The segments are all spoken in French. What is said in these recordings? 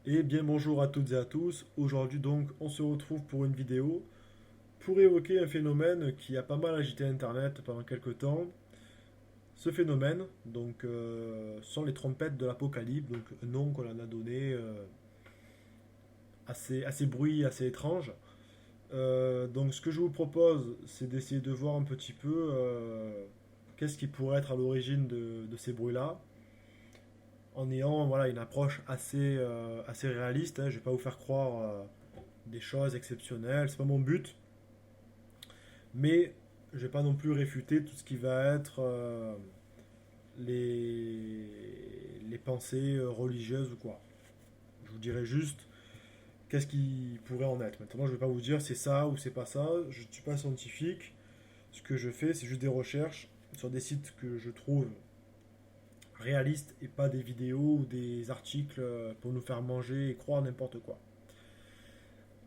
Et bien bonjour à toutes et à tous. Aujourd'hui donc on se retrouve pour une vidéo pour évoquer un phénomène qui a pas mal agité Internet pendant quelques temps. Ce phénomène sont les trompettes de l'Apocalypse, donc un nom qu'on en a donné assez bruit, assez étrange. Donc ce que je vous propose c'est d'essayer de voir un petit peu qu'est-ce qui pourrait être à l'origine de ces bruits-là en ayant voilà, une approche assez réaliste. Hein. Je ne vais pas vous faire croire des choses exceptionnelles, c'est pas mon but, mais je ne vais pas non plus réfuter tout ce qui va être les, les pensées religieuses ou quoi. Je vous dirai juste qu'est-ce qui pourrait en être. Maintenant, je ne vais pas vous dire c'est ça ou c'est pas ça, je ne suis pas scientifique. Ce que je fais, c'est juste des recherches sur des sites que je trouve réalistes et pas des vidéos ou des articles pour nous faire manger et croire n'importe quoi.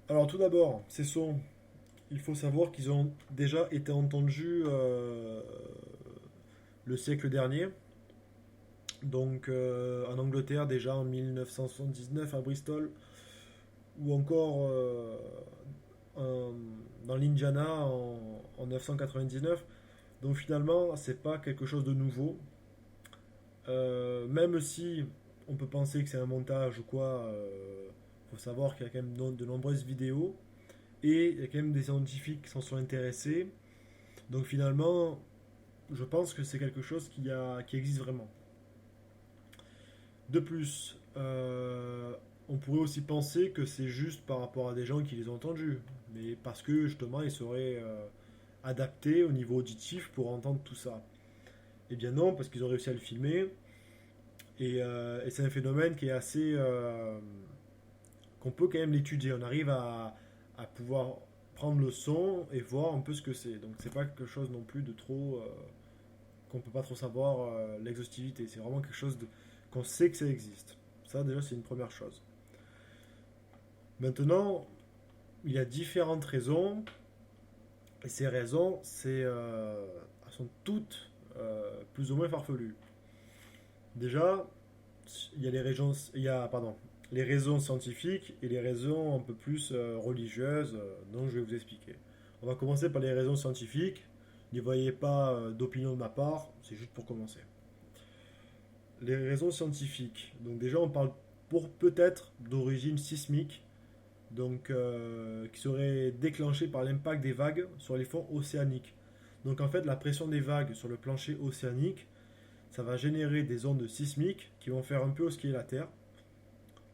Alors tout d'abord, ces sons, il faut savoir qu'ils ont déjà été entendus le siècle dernier. Donc en Angleterre déjà en 1979 à Bristol, ou encore en- dans l'Indiana en 999. Donc finalement, c'est pas quelque chose de nouveau. Même si on peut penser que c'est un montage ou quoi, faut savoir qu'il y a quand même de nombreuses vidéos et il y a quand même des scientifiques qui s'en sont intéressés. Donc finalement, je pense que c'est quelque chose qui existe vraiment. De plus, on pourrait aussi penser que c'est juste par rapport à des gens qui les ont entendus, mais parce que justement ils seraient adaptés au niveau auditif pour entendre tout ça. Eh bien non, parce qu'ils ont réussi à le filmer, et c'est un phénomène qui est assez... qu'on peut quand même l'étudier. On arrive à pouvoir prendre le son et voir un peu ce que c'est. Donc c'est pas quelque chose non plus de trop... qu'on peut pas trop savoir l'exhaustivité. C'est vraiment quelque chose qu'on sait que ça existe. Ça déjà c'est une première chose. Maintenant, il y a différentes raisons, et ces raisons, elles sont toutes plus ou moins farfelues. Déjà, il y a les raisons scientifiques et les raisons un peu plus religieuses, dont je vais vous expliquer. On va commencer par les raisons scientifiques. N'y voyez pas d'opinion de ma part, c'est juste pour commencer. Les raisons scientifiques. Donc déjà, on parle pour peut-être d'origine sismique, donc qui serait déclenchée par l'impact des vagues sur les fonds océaniques. Donc en fait, la pression des vagues sur le plancher océanique, ça va générer des ondes sismiques qui vont faire un peu osciller la Terre.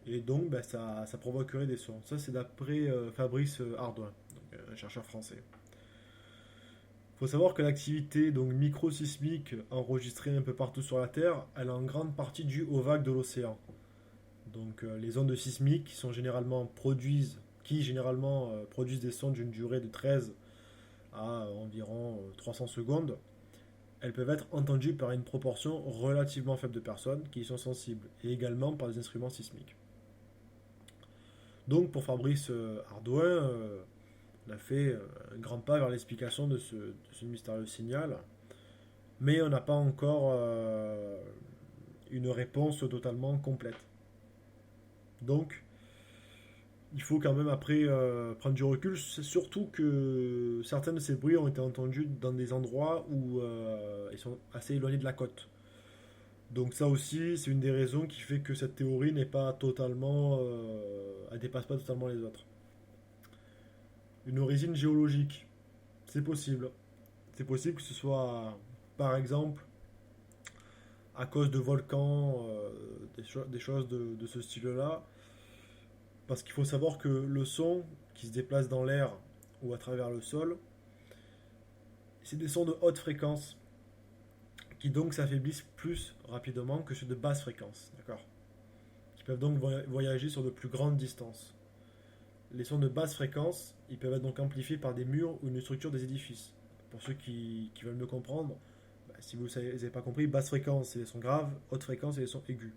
Et donc, ben, ça provoquerait des sons. Ça, c'est d'après Fabrice Hardouin, donc, un chercheur français. Il faut savoir que l'activité donc microsismique enregistrée un peu partout sur la Terre, elle est en grande partie due aux vagues de l'océan. Donc, les ondes sismiques qui généralement produisent des sons d'une durée de 13 à environ 300 secondes, elles peuvent être entendues par une proportion relativement faible de personnes qui y sont sensibles, et également par des instruments sismiques. Donc pour Fabrice Hardouin, on a fait un grand pas vers l'explication de ce mystérieux signal, mais on n'a pas encore une réponse totalement complète. Donc il faut quand même après prendre du recul, c'est surtout que certains de ces bruits ont été entendus dans des endroits où ils sont assez éloignés de la côte. Donc ça aussi, c'est une des raisons qui fait que cette théorie n'est pas totalement... elle dépasse pas totalement les autres. Une origine géologique, c'est possible. C'est possible que ce soit, par exemple, à cause de volcans, des choses de ce style-là. Parce qu'il faut savoir que le son qui se déplace dans l'air ou à travers le sol, c'est des sons de haute fréquence qui donc s'affaiblissent plus rapidement que ceux de basse fréquence, d'accord? Qui peuvent donc voyager sur de plus grandes distances. Les sons de basse fréquence, ils peuvent être donc amplifiés par des murs ou une structure des édifices. Pour ceux qui veulent me comprendre, bah, si vous n'avez pas compris, basse fréquence, c'est les sons graves, haute fréquence, c'est les sons aigus.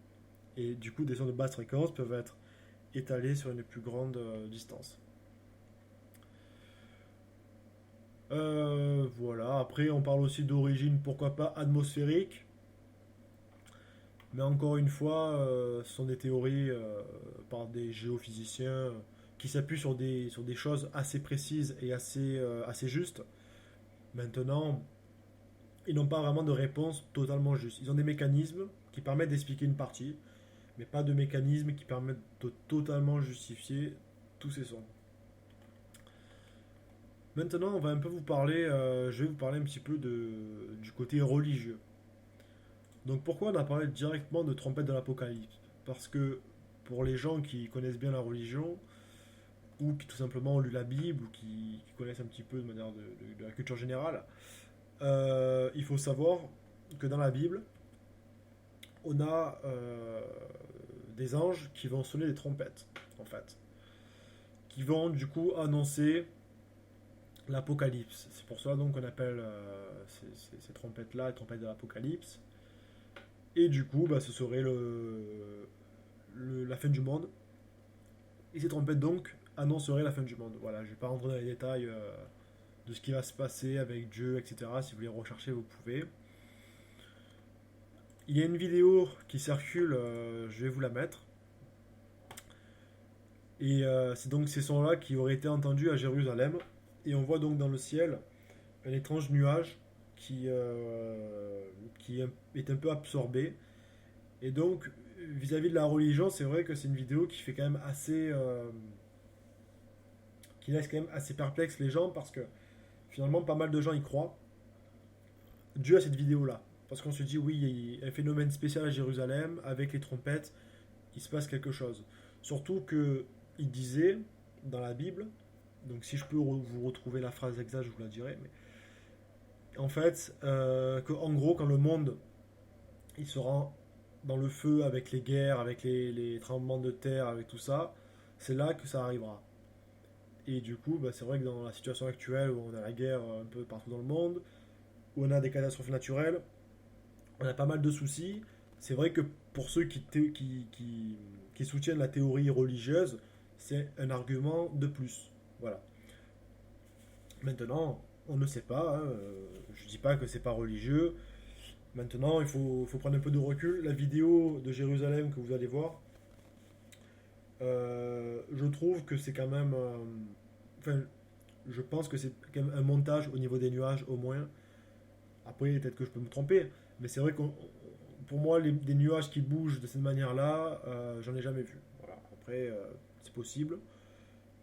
Et du coup, des sons de basse fréquence peuvent être étalés sur une plus grande distance. Voilà, après on parle aussi d'origine, pourquoi pas atmosphérique, mais encore une fois, ce sont des théories par des géophysiciens qui s'appuient sur des choses assez précises et assez justes. Maintenant, ils n'ont pas vraiment de réponse totalement juste. Ils ont des mécanismes qui permettent d'expliquer une partie, mais pas de mécanismes qui permettent de totalement justifier tous ces sons. Maintenant, on va un peu vous parler, je vais vous parler un petit peu du côté religieux. Donc pourquoi on a parlé directement de trompette de l'Apocalypse? Parce que pour les gens qui connaissent bien la religion, ou qui tout simplement ont lu la Bible, ou qui connaissent un petit peu de manière de la culture générale, il faut savoir que dans la Bible, on a des anges qui vont sonner des trompettes, en fait, qui vont du coup annoncer l'Apocalypse. C'est pour ça donc qu'on appelle ces trompettes-là les trompettes de l'Apocalypse. Et du coup, bah, ce serait la fin du monde. Et ces trompettes donc annonceraient la fin du monde. Voilà, je ne vais pas rentrer dans les détails de ce qui va se passer avec Dieu, etc. Si vous voulez rechercher, vous pouvez. Il y a une vidéo qui circule, je vais vous la mettre. Et c'est donc ces sons-là qui auraient été entendus à Jérusalem. Et on voit donc dans le ciel un étrange nuage qui est un peu absorbé. Et donc, vis-à-vis de la religion, c'est vrai que c'est une vidéo qui fait quand même qui laisse quand même assez perplexe les gens parce que finalement, pas mal de gens y croient dû à cette vidéo-là. Parce qu'on se dit, oui, il y a un phénomène spécial à Jérusalem, avec les trompettes, il se passe quelque chose. Surtout que il disait dans la Bible, donc si je peux vous retrouver la phrase exacte, je vous la dirai, mais en fait, que en gros, quand le monde il se rend dans le feu avec les guerres, avec les tremblements de terre, avec tout ça, c'est là que ça arrivera. Et du coup, bah, c'est vrai que dans la situation actuelle où on a la guerre un peu partout dans le monde, où on a des catastrophes naturelles, on a pas mal de soucis. C'est vrai que pour ceux qui soutiennent la théorie religieuse, c'est un argument de plus. Voilà. Maintenant, on ne sait pas. Hein, je dis pas que c'est pas religieux. Maintenant, faut prendre un peu de recul. La vidéo de Jérusalem que vous allez voir, je trouve que c'est quand même. Enfin, je pense que c'est quand même un montage au niveau des nuages au moins. Après, peut-être que je peux me tromper, mais c'est vrai que pour moi, des nuages qui bougent de cette manière-là, j'en ai jamais vu. Voilà. Après, c'est possible.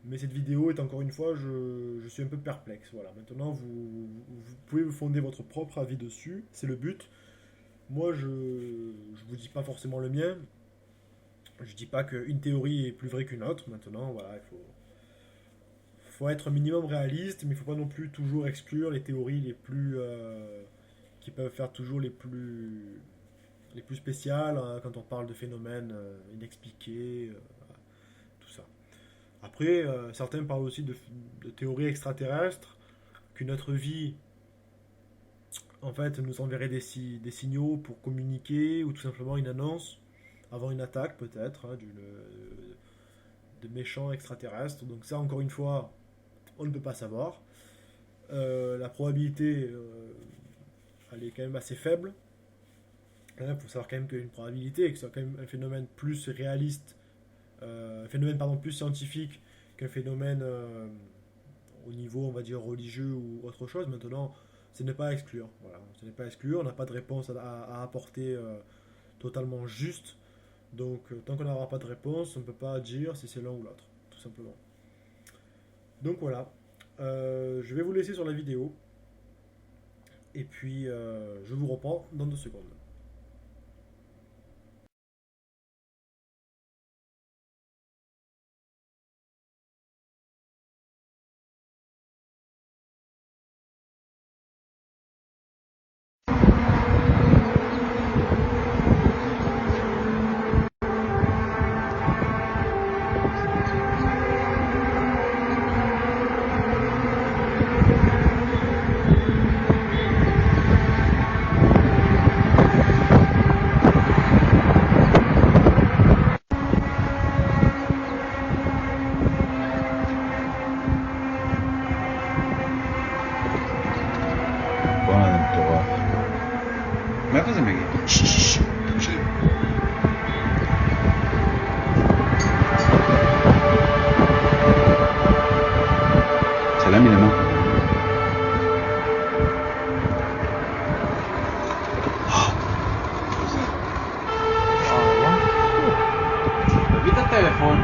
Mais cette vidéo est encore une fois, je suis un peu perplexe. Voilà. Maintenant, vous pouvez vous fonder votre propre avis dessus. C'est le but. Moi, je ne vous dis pas forcément le mien. Je dis pas qu'une théorie est plus vraie qu'une autre. Maintenant, voilà, faut être un minimum réaliste, mais il ne faut pas non plus toujours exclure les théories les plus qui peuvent faire toujours les plus spéciales hein, quand on parle de phénomènes inexpliqués, tout ça. Après, certains parlent aussi de théories extraterrestres, qu'une autre vie en fait nous enverrait des signaux pour communiquer ou tout simplement une annonce avant une attaque peut-être hein, de méchants extraterrestres. Donc ça encore une fois, on ne peut pas savoir. La probabilité, elle est quand même assez faible. Il faut savoir quand même qu'il y a une probabilité et que c'est quand même un phénomène plus réaliste, un phénomène pardon, plus scientifique qu'un phénomène au niveau, on va dire, religieux ou autre chose. Maintenant, ce n'est pas à exclure. Voilà. Ce n'est pas à exclure, on n'a pas de réponse à apporter totalement juste. Donc, tant qu'on n'aura pas de réponse, on ne peut pas dire si c'est l'un ou l'autre, tout simplement. Donc voilà, je vais vous laisser sur la vidéo. Et puis, je vous reprends dans 2 secondes. Buonaventura. Ma cosa mi chiedi? Shh, sì. Salami le mani. Così. Vita telefono.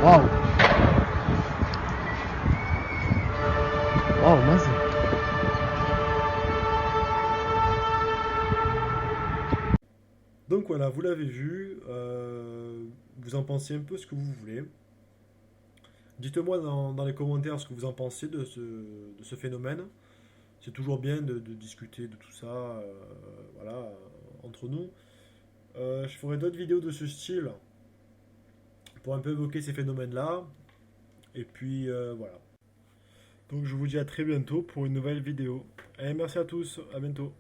واو واو مازن. Donc voilà, vous l'avez vu, vous en pensez un peu ce que vous voulez. Dites-moi dans les commentaires ce que vous en pensez de ce phénomène. C'est toujours bien de discuter de tout ça, voilà, entre nous. Je ferai d'autres vidéos de ce style pour un peu évoquer ces phénomènes-là. Et puis voilà. Donc je vous dis à très bientôt pour une nouvelle vidéo. Allez, merci à tous, à bientôt.